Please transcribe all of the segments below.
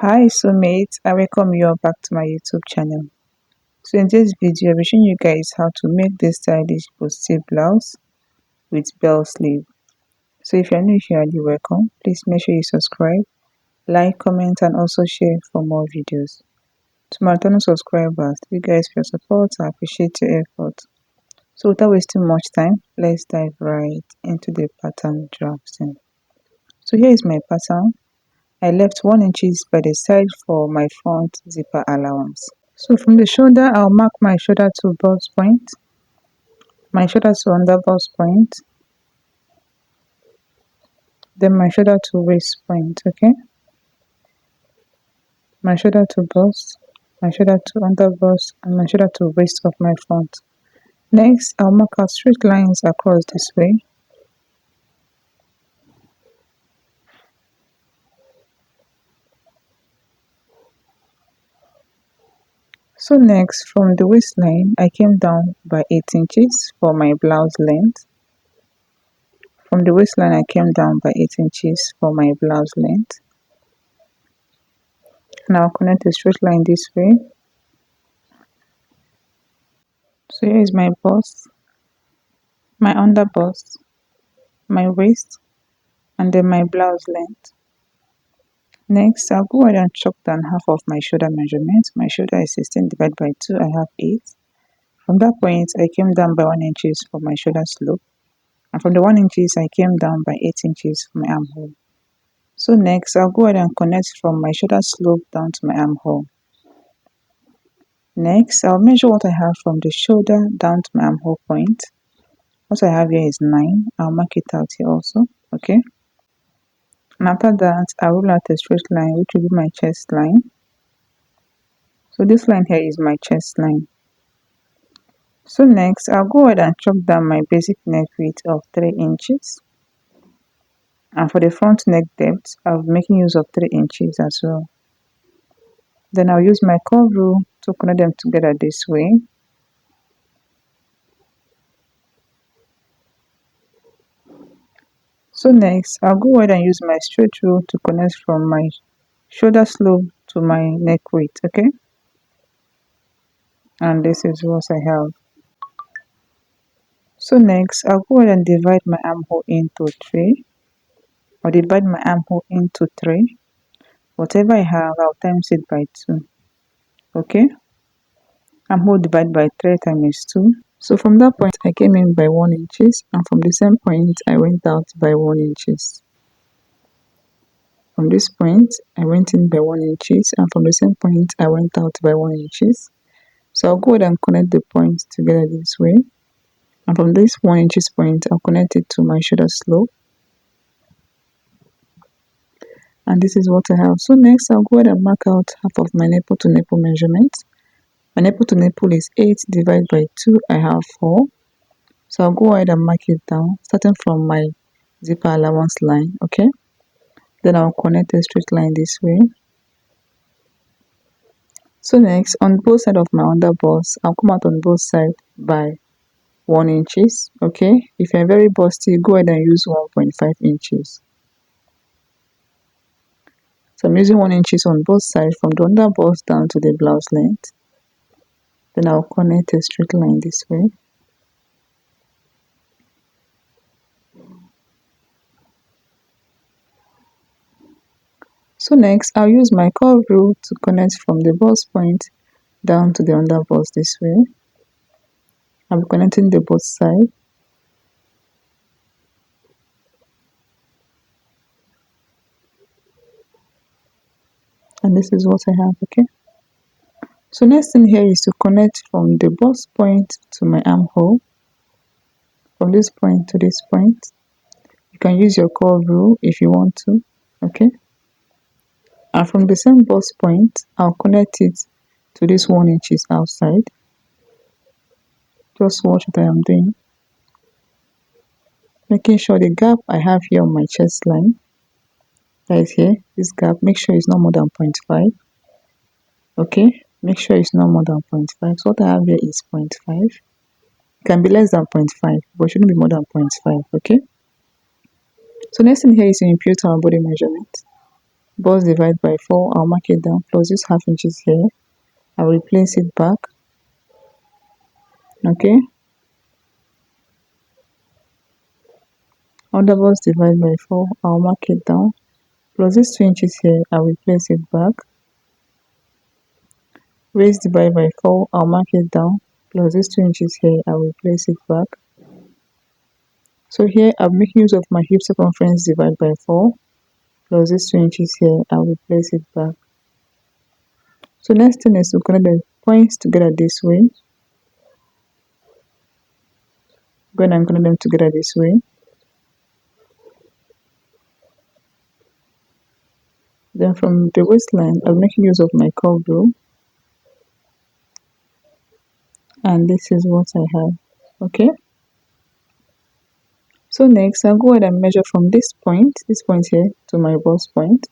Hi soulmates, I welcome you all back to my YouTube channel. So in this video I'll be showing you guys how to make this stylish bustier blouse with bell sleeve. So if you're new here, you're welcome. Please make sure you subscribe, like, comment and also share for more videos. To my returning subscribers, you guys for your support, I appreciate your effort. So without wasting much time, let's dive right into the pattern drafting. So here is my pattern. I left 1 inches by the side for my front zipper allowance. So from the shoulder, I'll mark my shoulder to bust point, my shoulder to under bust point, then my shoulder to waist point, okay? My shoulder to bust, my shoulder to under bust, and my shoulder to waist of my front. Next, I'll mark out straight lines across this way. So next, from the waistline, I came down by 8 inches for my blouse length. From the waistline, I came down by 8 inches for my blouse length. Now connect a straight line this way. So here is my bust, my under bust, my waist, and then my blouse length. Next, I'll go ahead and chop down half of my shoulder measurement. My shoulder is 16 divided by 2, I have 8. From that point, I came down by 1 inches for my shoulder slope. And from the 1 inches, I came down by 8 inches for my armhole. So next, I'll go ahead and connect from my shoulder slope down to my armhole. Next, I'll measure what I have from the shoulder down to my armhole point. What I have here is 9. I'll mark it out here also, okay? And after that, I'll roll out a straight line, which will be my chest line. So this line here is my chest line. So next, I'll go ahead and chop down my basic neck width of 3 inches. And for the front neck depth, I'll be making use of 3 inches as well. Then I'll use my curve rule to connect them together this way. So next, I'll go ahead and use my straight rule to connect from my shoulder slope to my neck width, okay? And this is what I have. So next, I'll go ahead and divide my armhole into 3, or divide my armhole into 3. Whatever I have, I'll times it by 2, okay? Armhole divided by 3 times 2. So from that point, I came in by 1 inches, and from the same point, I went out by 1 inches. From this point, I went in by 1 inches, and from the same point, I went out by 1 inches. So I'll go ahead and connect the points together this way. And from this 1 inches point, I'll connect it to my shoulder slope. And this is what I have. So next, I'll go ahead and mark out half of my nipple to nipple measurement. My nipple to nipple is 8 divided by 2, I have 4. So I'll go ahead and mark it down, starting from my zipper allowance line, okay? Then I'll connect a straight line this way. So next, on both sides of my under bust, I'll come out on both sides by 1 inches, okay? If you're very busty, go ahead and use 1.5 inches. So I'm using 1 inches on both sides from the under bust down to the blouse length. Then I'll connect a straight line this way. So next, I'll use my curve rule to connect from the bust point down to the under bust this way. I'll be connecting the both sides. And this is what I have, okay? So next thing here is to connect from the bust point to my armhole. From this point to this point. You can use your curve rule if you want to, okay? And from the same bust point, I'll connect it to this 1 inches outside. Just watch what I am doing. Making sure the gap I have here on my chest line, right here, this gap, make sure it's not more than 0.5. Okay, make sure it's not more than 0.5. So what I have here is 0.5. It can be less than 0.5, but it shouldn't be more than 0.5, okay? So next thing here is to impute our body measurement. bust divide by 4, I'll mark it down, plus this half inches here, I'll replace it back. Okay, under bust divide by 4, I'll mark it down, plus this 2 inches here, I'll replace it back. Raise divide by 4, I'll mark it down, plus this 2 inches here, I'll replace it back. So here I'm making use of my hip circumference divide by 4, plus this 2 inches here, I'll replace it back. So next thing is to connect the points together this way. Go ahead and connect them together this way. Then from the waistline, I'm making use of my curve rule. And this is what I have. Okay. So next, I'll go ahead and measure from this point here, to my bust point.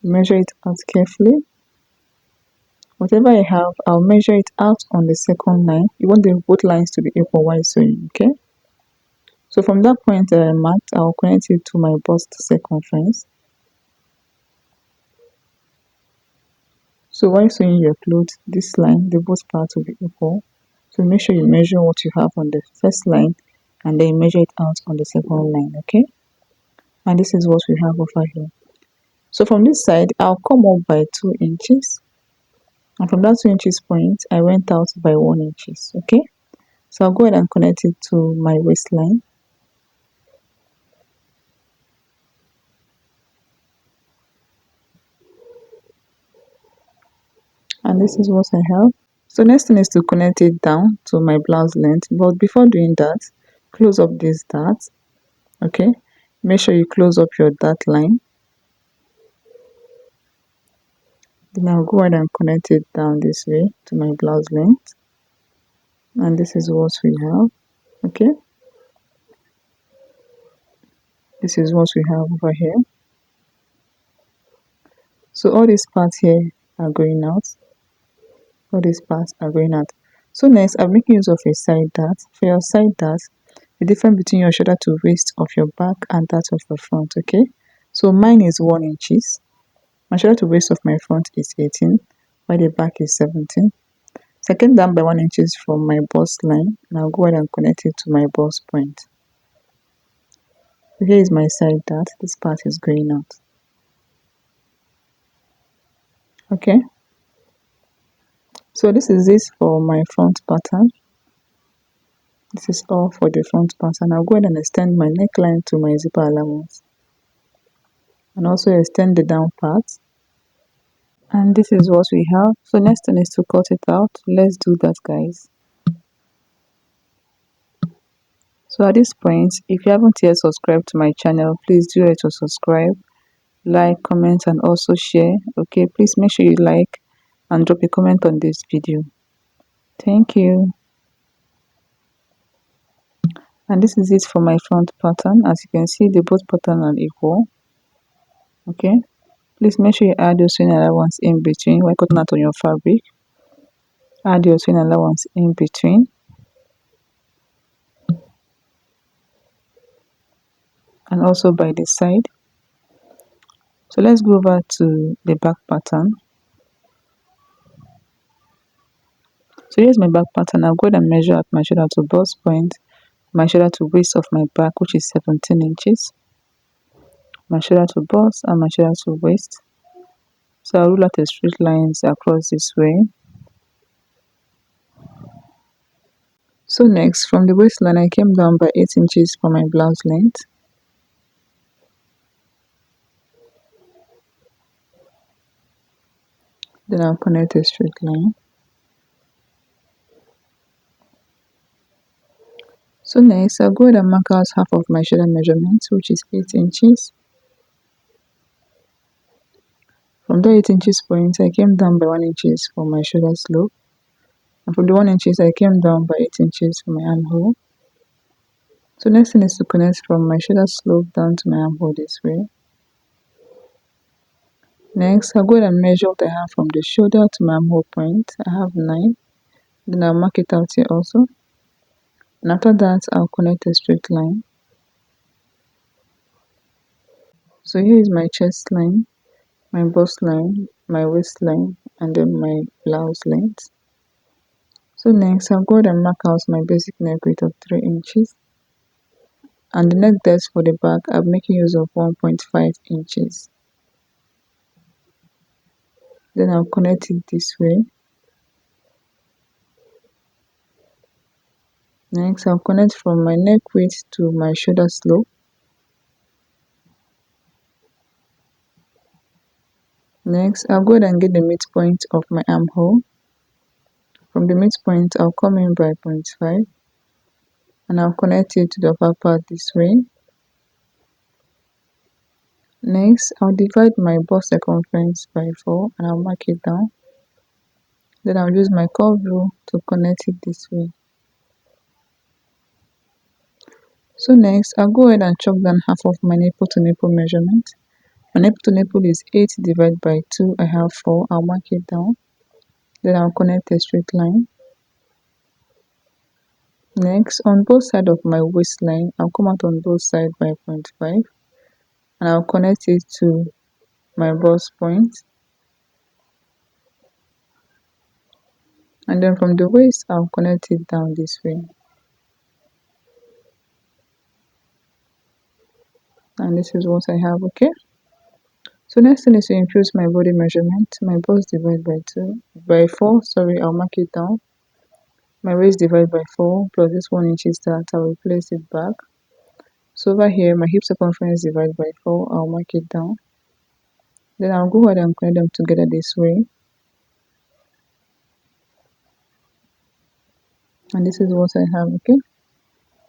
Measure it out carefully. Whatever I have, I'll measure it out on the second line. You want both lines to be equal while sewing, okay? So from that point that I marked, I'll connect it to my bust circumference. So while sewing your clothes, this line, the both parts will be equal. So make sure you measure what you have on the first line and then measure it out on the second line, okay? And this is what we have over here. So from this side, I'll come up by 2 inches. And from that 2 inches point, I went out by 1 inches, okay? So I'll go ahead and connect it to my waistline. And this is what I have. So next thing is to connect it down to my blouse length. But before doing that, close up this dart, okay? Make sure you close up your dart line. Then I'll go ahead and connect it down this way to my blouse length. And this is what we have, okay? This is what we have over here. So all these parts here are going out. All these parts are going out. So next, I'm making use of a side dart. For your side dart, the difference between your shoulder to waist of your back and that of your front, okay? So mine is 1 inches. My shoulder to waist of my front is 18, while the back is 17. Second down by 1 inches from my bust line, and I'll go ahead and connect it to my bust point. So here is my side dart. This part is going out. Okay. So this is it for my front pattern. This is all for the front pattern. I'll go ahead and extend my neckline to my zipper allowance. And also extend the down part. And this is what we have. So next thing is to cut it out. Let's do that, guys. So at this point, if you haven't yet subscribed to my channel, please do it to subscribe, like, comment, and also share. Okay, please make sure you like and drop a comment on this video. Thank you. And this is it for my front pattern. As you can see, the both pattern are equal. Okay, please make sure you add your sewing allowance in between while cutting out on your fabric. Add your sewing allowance in between. And also by the side. So let's go over to the back pattern. So here's my back pattern. I'll go ahead and measure at my shoulder to bust point, my shoulder to waist of my back, which is 17 inches, my shoulder to bust, and my shoulder to waist. So I'll rule out a straight lines across this way. So next, from the waistline, I came down by 8 inches for my blouse length. Then I'll connect a straight line. So next, I'll go ahead and mark out half of my shoulder measurement, which is 8 inches. From the 8 inches point, I came down by 1 inches for my shoulder slope. And from the 1 inches, I came down by 8 inches for my armhole. So next thing is to connect from my shoulder slope down to my armhole this way. Next, I'll go ahead and measure what I have from the shoulder to my armhole point. I have 9. Then I'll mark it out here also. And after that, I'll connect a straight line. So here is my chest line, my bust line, my waistline, and then my blouse length. So next I'll go ahead and mark out my basic neck width of 3 inches, and the neck depth for the back I'm making use of 1.5 inches. Then I'll connect it this way. Next I'll connect from my neck width to my shoulder slope. Next I'll go ahead and get the midpoint of my armhole. From the midpoint I'll come in by 0.5 and I'll connect it to the upper part this way. Next I'll divide my bust circumference by 4 and I'll mark it down. Then I'll use my curve rule to connect it this way. So next I'll go ahead and chop down half of my nipple to nipple measurement. My nipple to nipple is 8 divided by 2. I have 4. I'll mark it down. Then I'll connect a straight line. Next, on both sides of my waistline, I'll come out on both sides by 0.5 and I'll connect it to my bust point. And then from the waist, I'll connect it down this way. And this is what I have, okay? So next thing is to infuse my body measurement. My bust divided by 4, I'll mark it down. My waist divided by 4 plus this 1 inches that I will place it back. So over here, my hip circumference divided by 4, I'll mark it down. Then I'll go ahead and connect them together this way. And this is what I have, okay?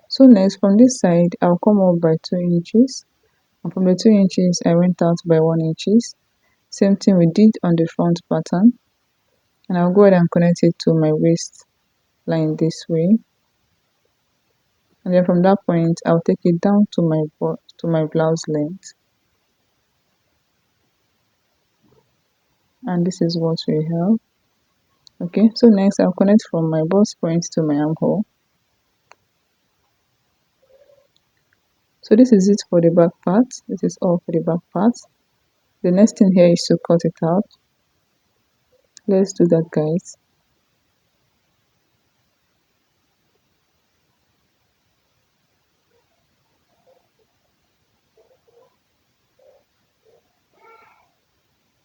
So next, from this side, I'll come up by 2 inches. And from the 2 inches, I went out by 1 inches. Same thing we did on the front pattern. And I'll go ahead and connect it to my waist line this way. And then from that point, I'll take it down to my blouse length. And this is what we have. Okay, so next I'll connect from my bust point to my armhole. So this is it for the back part. This is all for the back part. The next thing here is to cut it out. Let's do that, guys.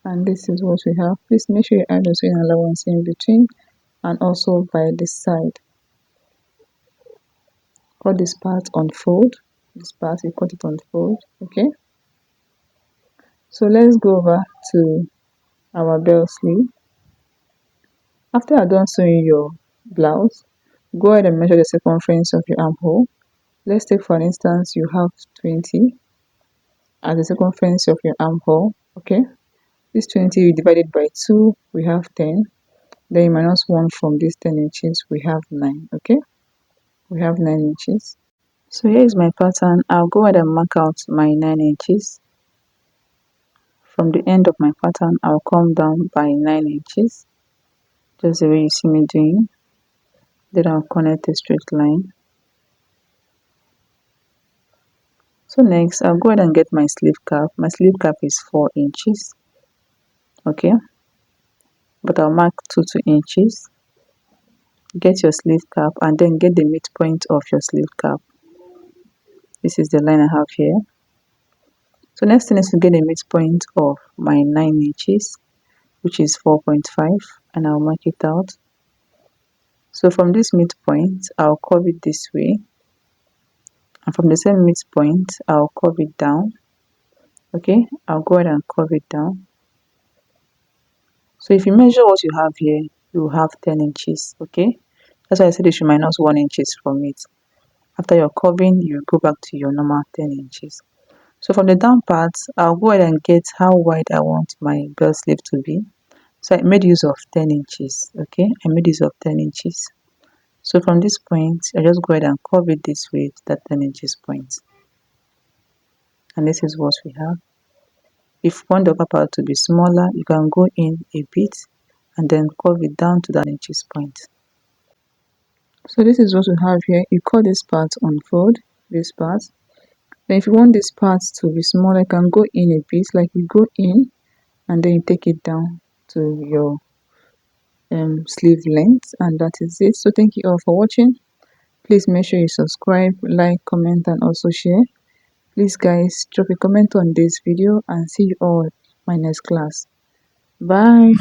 And this is what we have. Please make sure you add the sewing allowance in between and also by this side. Cut this part on fold. This part you cut it on fold, okay? So let's go over to our bell sleeve. After you're done sewing your blouse, go ahead and measure the circumference of your armhole. Let's take for instance you have 20 as the circumference of your armhole, okay? This 20 you divide it by 2, we have 10. Then you minus 1 from this 10 inches, we have 9, okay? We have 9 inches. So here is my pattern. I'll go ahead and mark out my 9 inches. From the end of my pattern, I'll come down by 9 inches. Just the way you see me doing. Then I'll connect a straight line. So next, I'll go ahead and get my sleeve cap. My sleeve cap is 4 inches. Okay. But I'll mark 2 inches. Get your sleeve cap and then get the midpoint of your sleeve cap. This is the line I have here. So next thing is to get the midpoint of my 9 inches, which is 4.5, and I'll mark it out. So from this midpoint, I'll curve it this way. And from the same midpoint, I'll curve it down. Okay, I'll go ahead and curve it down. So if you measure what you have here, you have 10 inches. Okay, that's why I said you should minus 1 inches from it. After your curving, you go back to your normal 10 inches. So from the down part, I'll go ahead and get how wide I want my belt sleeve to be. So I made use of 10 inches. Okay, I made use of 10 inches. So from this point, I just go ahead and curve it this way to that 10 inches point. And this is what we have. If you want the upper part to be smaller, you can go in a bit and then curve it down to that inches point. So this is what we have here. You cut this part on fold, this part, Then if you want this part to be small, I can go in a bit, like you go in and then you take it down to your sleeve length, and that is it. So thank you all for watching. Please make sure you subscribe, like, comment, and also share. Please guys, drop a comment on this video, and see you all in my next class. Bye.